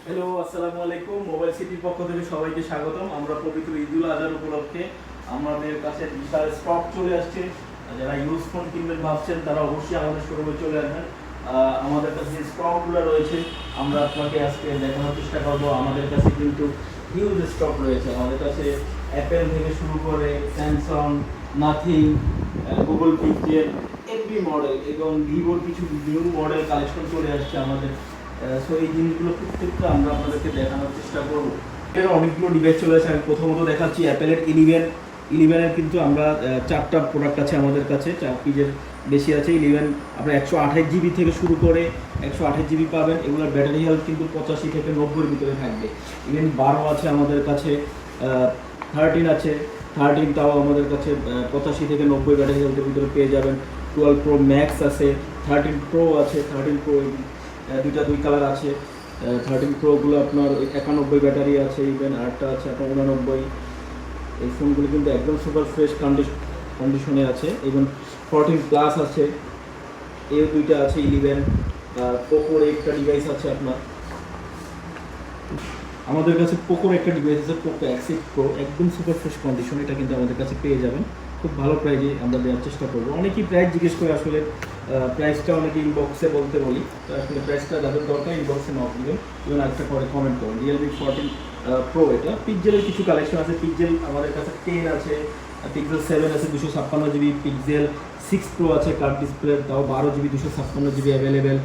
Hello, আসসালামু আলাইকুম। Mobile সিটির পক্ষ থেকে সবাইকে স্বাগতম। আমরা পবিত্র ঈদুল আজহার উপলক্ষে আমাদের কাছে বিশাল স্টক চলে আসছে। যারা ইউজ ফোন কিনবেন ভাবছেন তারা অবশ্যই আমাদের শোরুমে চলে আসবেন। আমাদের কাছে স্টকগুলো রয়েছে, আমরা আপনাকে আজকে দেখানোর চেষ্টা করবো। আমাদের কাছে কিন্তু হিউজ স্টক রয়েছে। আমাদের কাছে অ্যাপেল থেকে শুরু করে Samsung, nothing, Google pixel, every model এবং ভিভোর কিছু নিউ মডেল কালেকশন চলে আসছে আমাদের। সো এই জিনিসগুলো প্রত্যেকটা আমরা আপনাদেরকে দেখানোর চেষ্টা করবো। এর অনেকগুলো ডিভাইস চলে আসে। আমি প্রথমত দেখাচ্ছি অ্যাপেলের 11 কিন্তু আমরা চারটা প্রোডাক্ট আছে আমাদের কাছে, 4 পিসের বেশি আছে। 11 আপনার 128 জিবি থেকে শুরু করে 128 জিবি পাবেন। এগুলোর ব্যাটারি হেলথ কিন্তু 85 থেকে 90-এর ভিতরে থাকবে। ইভেন 12 আছে আমাদের কাছে, 13 আছে। 13টাও আমাদের কাছে 85 থেকে 90 ব্যাটারি হেলথের ভিতরে পেয়ে যাবেন। 12 প্রো ম্যাক্স আছে, 13 প্রো আছে। 13 প্রো দুই কালার আছে। 13 প্রোগুলো আপনার 91 ব্যাটারি আছে, ইভেন আরেকটা আছে আপনার 89। এই ফোনগুলো কিন্তু একদম সুপার ফ্রেশ কন্ডিশনে আছে। এবং 14 প্লাস আছে, এই দুইটা আছে। 11 পোকোর একটা ডিভাইস আছে আপনার। আমাদের কাছে পোকোর একটা ডিভাইস আছে, পোকো X8 প্রো, একদম সুপার ফ্রেশ কন্ডিশন। এটা কিন্তু আমাদের কাছে পেয়ে যাবেন খুব ভালো প্রাইজে আমরা দেওয়ার চেষ্টা করবো। অনেকেই প্রাইস জিজ্ঞেস করে, আসলে প্রাইসটা অনেকে ইনবক্সে বলতে বলি, তো আসলে প্রাইসটা যাদের দরকার ইনবক্সে নক দিবেন এবং একটা করে কমেন্ট করুন। রিয়েলমি 14 প্রো, এটা পিক্সেলের কিছু কালেকশন আছে। পিক্সেল আমাদের কাছে 10 আছে, পিক্সেল 7 আছে 256 জিবি, পিক্সেল 6 প্রো আছে কার্ভ ডিসপ্লে, তাও 12 জিবি 256 জিবি অ্যাভেলেবেল।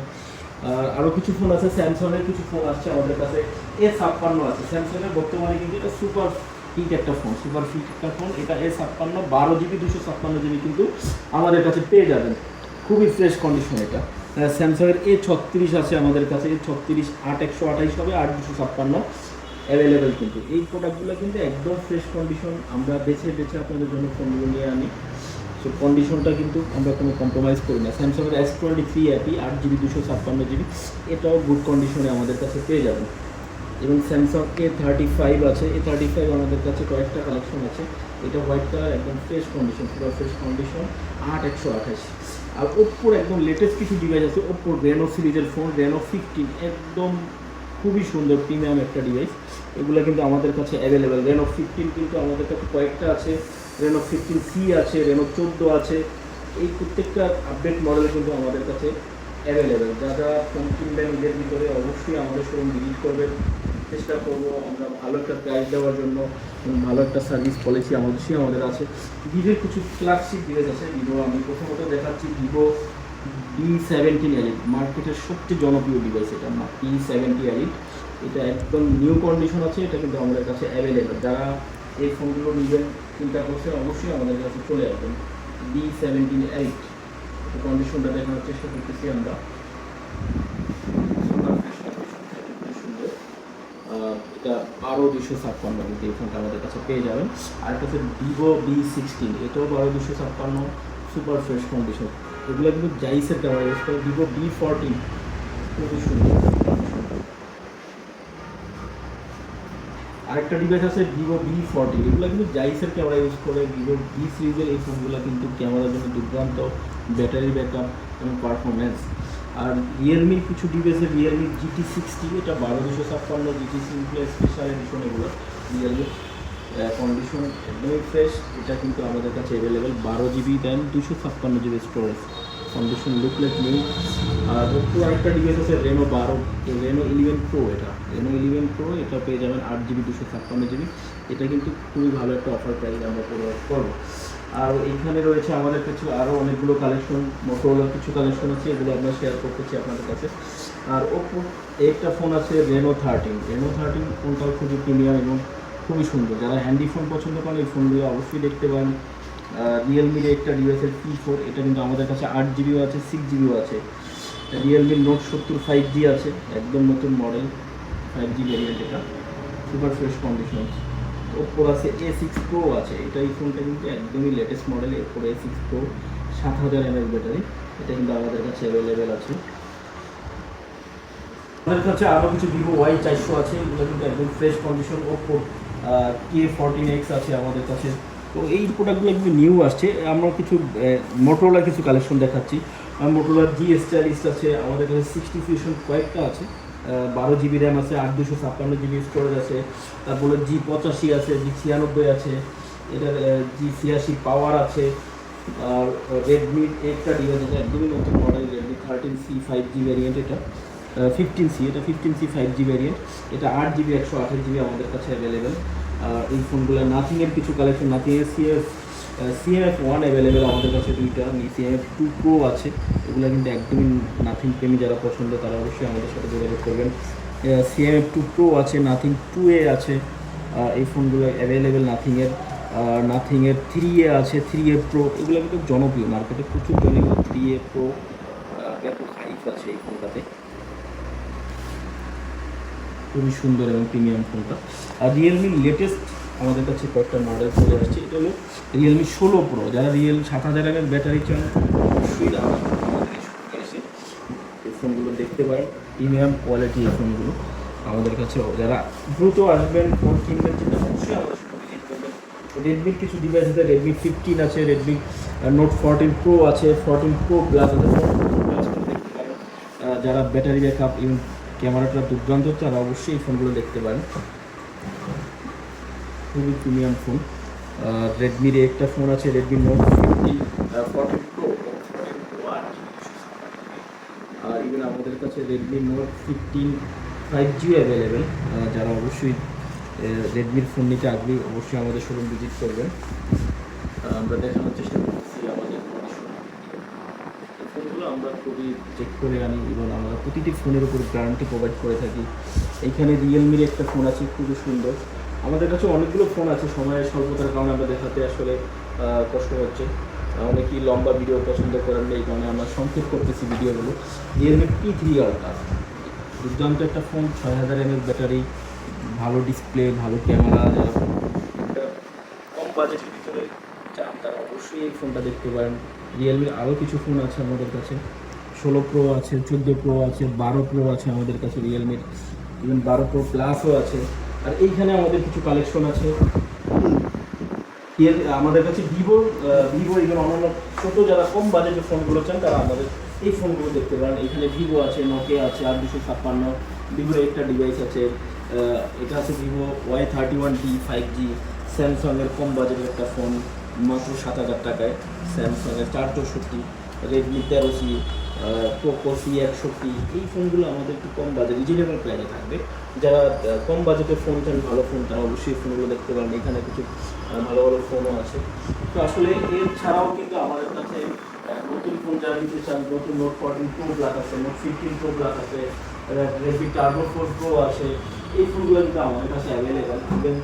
আরও কিছু ফোন আছে, স্যামসাংয়ের কিছু ফোন আসছে আমাদের কাছে। A56 আছে স্যামসাংয়ের, বর্তমানে কিন্তু এটা সুপার ফিট একটা ফোন, সুপার ফিট একটা ফোন। এটা A56 12 জিবি 256 জিবি কিন্তু আমাদের কাছে পেয়ে যাবেন, খুবই ফ্রেশ কন্ডিশন এটা। স্যামসাংয়ের A36 আছে আমাদের কাছে, A36 8/128 হবে, 8/256 অ্যাভেলেবেল। কিন্তু এই প্রোডাক্টগুলো কিন্তু একদম ফ্রেশ কন্ডিশন, আমরা বেছে বেছে আপনাদের জন্য ফোনগুলো নিয়ে আনি। সো কন্ডিশনটা কিন্তু আমরা কোনো কম্প্রোমাইজ করি না। স্যামসাংয়ের S23 অ্যাপি 8 জিবি 256 জিবি, এটাও গুড কন্ডিশনে আমাদের কাছে পেয়ে যাবেন। এবং স্যামসাং A35 আছে, A35 আমাদের কাছে কয়েকটা কালেকশন আছে। এটা হোয়াইট কালার, একদম ফ্রেশ কন্ডিশন, পুরো ফ্রেশ কন্ডিশন, 8/128। আর ওপ্পোর একদম লেটেস্ট কিছু ডিভাইস আছে। ওপ্পোর রেনো সিরিজের ফোন, রেনো 15, একদম খুবই সুন্দর প্রিমিয়াম একটা ডিভাইস। এগুলো কিন্তু আমাদের কাছে অ্যাভেলেবেল। রেনো 15 কিন্তু আমাদের কাছে কয়েকটা আছে, রেনো 15C আছে, রেনো 14 আছে। এই প্রত্যেকটা আপডেট মডেল কিন্তু আমাদের কাছে অ্যাভেলেবেল। যারা ফোন কিনবেন ঈদের ভিতরে অবশ্যই আমাদের শোরুম ভিজিট করবেন। চেষ্টা করবো আমরা ভালো একটা প্রাইস দেওয়ার জন্য, ভালো একটা সার্ভিস পলিসি আমাদের আছে। ভিভোর কিছু ফ্ল্যাগশিপ ডিভাইস আছে। ভিভো আমি প্রথমত দেখাচ্ছি ভিভো V70 এলিট, মার্কেটের সবচেয়ে জনপ্রিয় ডিভাইস এটা। V70 এলিট, এটা একদম নিউ কন্ডিশন আছে। এটা কিন্তু আমাদের কাছে অ্যাভেলেবেল। যারা এই ফোনগুলো নেবেন চিন্তা করছে অবশ্যই আমাদের কাছে চলে আসবেন। V70 এলিট কন্ডিশনটা দেখানোর চেষ্টা করতেছি আমরা। এটা 12/256 কিন্তু এই ফোনটা আমাদের কাছে পেয়ে যাবেন। আর একটা হচ্ছে ভিভো V16, এটাও 12/256, সুপার ফ্রেশ কন্ডিশন। এগুলো কিন্তু জাইসের ক্যামেরা ইউজ করে। ভিভো V14 খুবই সুন্দর। আরেকটা ডিভাইস আছে ভিভো V40, এগুলো কিন্তু জাইসের ক্যামেরা ইউজ করে। ভিভো V সিরিজের এই ফোনগুলো কিন্তু ক্যামেরার জন্য দুর্দান্ত, ব্যাটারি ব্যাকআপ এবং পারফরমেন্স। আর রিয়েলমির কিছু ডিভাইসে রিয়েলমি GT60, এটা 12/256, GT স্পেশাল এডিশন। এগুলো রিয়েলমি কন্ডিশন একদমই ফ্রেশ। এটা কিন্তু আমাদের কাছে available, 12 GB then 256 GB storage, condition look like new. আর ওপো আরেকটা ডিভাইস আছে রেনো 12, রেনো 11 প্রো। এটা রেনো 11 প্রো, এটা পেয়ে যাবেন 8 জিবি 256 জিবি। এটা কিন্তু খুবই ভালো একটা অফার প্রাইস আমরা প্রোভাইড করবো। আর এইখানে রয়েছে আমাদের কাছে আরও অনেকগুলো কালেকশন, মোটোরোলার কিছু কালেকশন আছে, এগুলো আমরা শেয়ার করতেছি আপনাদের কাছে। আর ওপো একটা ফোন আছে রেনো 13, রেনো 13 ফোনটাও খুবই প্রিমিয়াম এবং খুবই সুন্দর। যারা হ্যান্ডি ফোন পছন্দ করেন এই ফোনগুলো অবশ্যই দেখতে পারেন। রিয়েলমির একটা ডিভাইসের P4, এটা কিন্তু আমাদের কাছে 8 জিবিও আছে, 6 জিবিও আছে। রিয়েলমির নোট 70 5G আছে, একদম নতুন মডেল 5G ভ্যারিয়েন্ট, এটা সুপার ফ্রেশ কন্ডিশন। ওপোর আছে A6 প্রো আছে, এটা এই ফোনটা কিন্তু একদমই লেটেস্ট মডেল। এরপর A6 প্রো 7000 mAh ব্যাটারি, এটা কিন্তু আমাদের কাছে অ্যাভেলেবেল আছে। আমাদের কাছে আরও কিছু ভিভো Y400 আছে, এগুলো কিন্তু একদম ফ্রেশ কন্ডিশন। ওপো K14X আছে আমাদের কাছে। তো এই প্রোডাক্টগুলো কিন্তু নিউ আসছে। আমরা কিছু মোটোরোলার কিছু কালেকশন দেখাচ্ছি। মোটোরোলার GS40 আছে আমাদের কাছে, 60 ফিউশন কয়েকটা আছে। 12 GB র্যাম আছে, 8 256 GB স্টোরেজ আছে, তারপরে G85 আছে, G96 আছে, এটার G86 পাওয়ার আছে। আর রেডমির একটা ডিভাইস আছে একদমই নতুন model, Redmi 13C 5G variant, এটা 15C 5G ভ্যারিয়েন্ট, এটা 8GB 128GB আমাদের কাছে অ্যাভেলেবেল। এই ফোনগুলো নাথিংয়ের কিছু কালেকশন, নাথিংয়ের CMF1 অ্যাভেলেবেল আমাদের কাছে দুইটা, CMF2 Pro আছে, এগুলো কিন্তু একদমই নাথিং প্রেমী যারা পছন্দ তারা অবশ্যই আমাদের সাথে যোগাযোগ করবেন। CMF2 Pro আছে, নাথিং 2A আছে, এই ফোনগুলো অ্যাভেলেবেল নাথিংয়ের। নাথিংয়ের 3A আছে, 3A Pro, এগুলো কিন্তু জনপ্রিয়, মার্কেটে প্রচুর জনপ্রিয় 3A Pro, ব্যাপক হাইপ আছে এই ফোনটাতে, খুবই সুন্দর এবং প্রিমিয়াম ফোনটা। আর রিয়েলমির লেটেস্ট আমাদের কাছে কয়েকটা মডেল চলে আসছে, এটা হলো রিয়েলমি 16 Pro। যারা 7000 mAh ব্যাটারি চান অবশ্যই আমাদের এসে এই ফোনগুলো দেখতে পারেন, প্রিমিয়াম কোয়ালিটি এই ফোনগুলো আমাদের কাছে। যারা দ্রুত আসবেন ফোন কিনবেন সেটা অবশ্যই আমাদের সাথে ভিজিট করবেন। রেডমির কিছু ডিভাইস আছে, রেডমি 15 আছে, রেডমি নোট 14 Pro আছে, 14 Pro Plus আছে, 14 Pro Plus দেখতে পারেন। যারা ব্যাটারি ব্যাকআপ এবং ক্যামেরাটা দুর্দান্ত তারা অবশ্যই এই ফোনগুলো দেখতে পারেন, খুবই প্রিমিয়াম ফোন। রেডমির একটা ফোন আছে, রেডমি নোট 15 14 Pro, আর ইভেন আমাদের কাছে রেডমি নোট 15 5G অ্যাভেলেবেল। যারা অবশ্যই রেডমির ফোন নিতে আগ্রহী অবশ্যই আমাদের শোরুম ভিজিট করবেন। আমরা দেখানোর চেষ্টা করতেছি আমাদের ফোনগুলো আমরা খুবই চেক করে আনি এবং আমরা প্রতিটি ফোনের উপর গ্যারান্টি প্রোভাইড করে থাকি। এইখানে রিয়েলমির একটা ফোন আছে, খুবই সুন্দর। আমাদের কাছে অনেকগুলো ফোন আছে, সময়ের স্বল্পতার কারণে আমরা দেখাতে আসলে কষ্ট হচ্ছে, অনেকেই লম্বা ভিডিও পছন্দ করেন না, এই কারণে আমরা সংক্ষেপ করতেছি ভিডিওগুলো। রিয়েলমি P3 Ultra দুর্দান্ত একটা ফোন, 6000 mAh ব্যাটারি, ভালো ডিসপ্লে, ভালো ক্যামেরা। যারা কম বাজেটের ভিতরে চান তারা অবশ্যই এই ফোনটা দেখতে পারেন। রিয়েলমির আরও কিছু ফোন আছে আমাদের কাছে, 16 Pro আছে, 14 Pro আছে, 12 Pro আছে আমাদের কাছে রিয়েলমির, ইভেন 12 Pro Plusও আছে। আর এইখানে আমাদের কিছু কালেকশন আছে আমাদের কাছে ভিভো ইভেন অন্যান্য ছোটো যারা কম বাজেটের ফোনগুলো চান তারা আমাদের এই ফোনগুলো দেখতে পারেন। এখানে ভিভো আছে, নোকিয়া আছে, 8 256, ভিভোর একটা ডিভাইস আছে, এটা আছে ভিভো Y31D 5G, স্যামসাংয়ের কম বাজেটের একটা ফোন মাত্র 7000 টাকায়, স্যামসাংয়ের 464, রেডমি 13C, পোকো C61, এই ফোনগুলো আমাদের একটু কম বাজেট রিজনেবল প্রাইসে থাকবে। যারা কম বাজেটের ফোন চান, ভালো ফোন, তারা অবশ্যই ফোনগুলো দেখতে পারেন। এখানে কিছু ভালো ভালো ফোনও আছে। তো আসলে এছাড়াও কিন্তু আমাদের কাছে নতুন ফোন যারা নিতে চান, নতুন নোট 14 Pro Plus আছে, নোট 15 Pro Plus আছে, রেডমি টার্বো 4 Pro আছে, এই ফোনগুলো কিন্তু আমাদের কাছে অ্যাভেলেবেল। ইভেন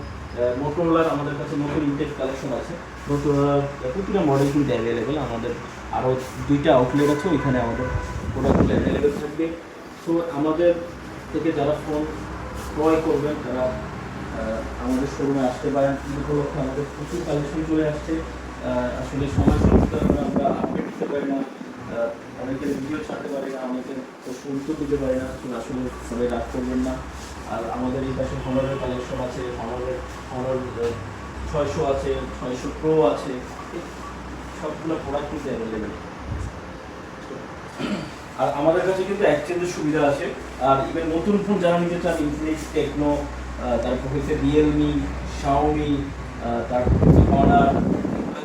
মোটোরোলার আমাদের কাছে নতুন ইনটেক কালেকশন আছে, মোটোরোলার প্রতিটা মডেল কিন্তু অ্যাভেলেবেল। আমাদের আরও 2টা আউটলেট আছে, ওইখানে আমাদের প্রোডাক্টগুলো অ্যাভেলেবেল থাকবে। সো আমাদের থেকে যারা ফোন ক্রয় করবেন তারা আমাদের শোরুমে আসতে পারেন। এই উপলক্ষে আমাদের প্রচুর কালেকশন চলে আসছে, আসলে সময় স্বল্পতার কারণে আমরা আপডেট দিতে পারি না, অনেকের ভিডিও ছাড়তে পারি না, অনেকের প্রশ্ন উত্তর দিতে পারি না, আসলে সবাই রাগ করবেন না। আর আমাদের এই পাশে হনারের কালেকশন আছে, হনার 600 আছে, 600 Pro আছে, সবগুলো প্রোডাক্ট কিন্তু অ্যাভেলেবেল। আর আমাদের কাছে কিন্তু এক্সচেঞ্জের সুবিধা আছে। আর ইভেন নতুন ফোন যারা নিতে চান, ইনফিনিক্স, টেকনো, তারপর হচ্ছে রিয়েলমি, শাওমি, তারপর হচ্ছে হনার,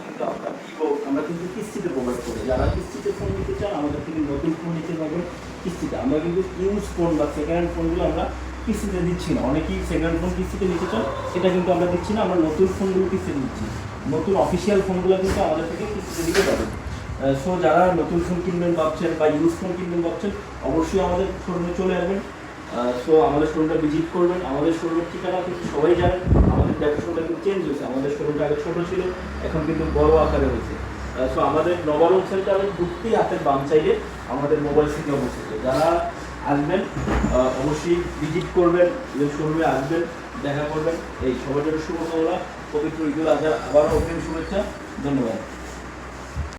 কিন্তু আমরা ভিভো, আমরা কিন্তু কিস্তিতে প্রোভাইড করি। যারা কিস্তিতে ফোন নিতে চান আমাদের থেকে নতুন ফোন নিতে পারবেন কিস্তিতে। আমরা কিন্তু ইউজ ফোন বা সেকেন্ড হ্যান্ড ফোনগুলো আমরা কিস্তিতে দিচ্ছি না। অনেকেই সেকেন্ড হ্যান্ড ফোন কিস্তিতে নিতে চান, এটা কিন্তু আমরা দিচ্ছি না। আমরা নতুন ফোনগুলো কিস্তিতে দিচ্ছি, নতুন অফিসিয়াল ফোনগুলো কিন্তু আমাদের থেকে কিস্তিতে দিতে পারবেন। সো যারা নতুন ফোন কিনবেন ভাবছেন বা ইউজ ফোন কিনবেন ভাবছেন অবশ্যই আমাদের শোরুমে চলে আসবেন। সো আমাদের শোরুমটা ভিজিট করবেন। আমাদের শোরুমের ঠিকানা কিন্তু সবাই জানেন, আমাদের দেখাশোনাটা কিন্তু চেঞ্জ হয়েছে। আমাদের শোরুমটা আগে ছোটো ছিল, এখন কিন্তু বড় আকারে হয়েছে। সো আমাদের নবারুণ সেন্টারে ঢুকতেই হাতের বাম সাইডে আমাদের মোবাইল সিটি অবস্থিত। যারা আসবেন অবশ্যই ভিজিট করবেন, শোরুমে আসবেন, দেখা করবেন। এই সবার জন্য শুভকামনা, পবিত্র ঈদুল আজহার আবারও অগ্রিম শুভেচ্ছা, ধন্যবাদ।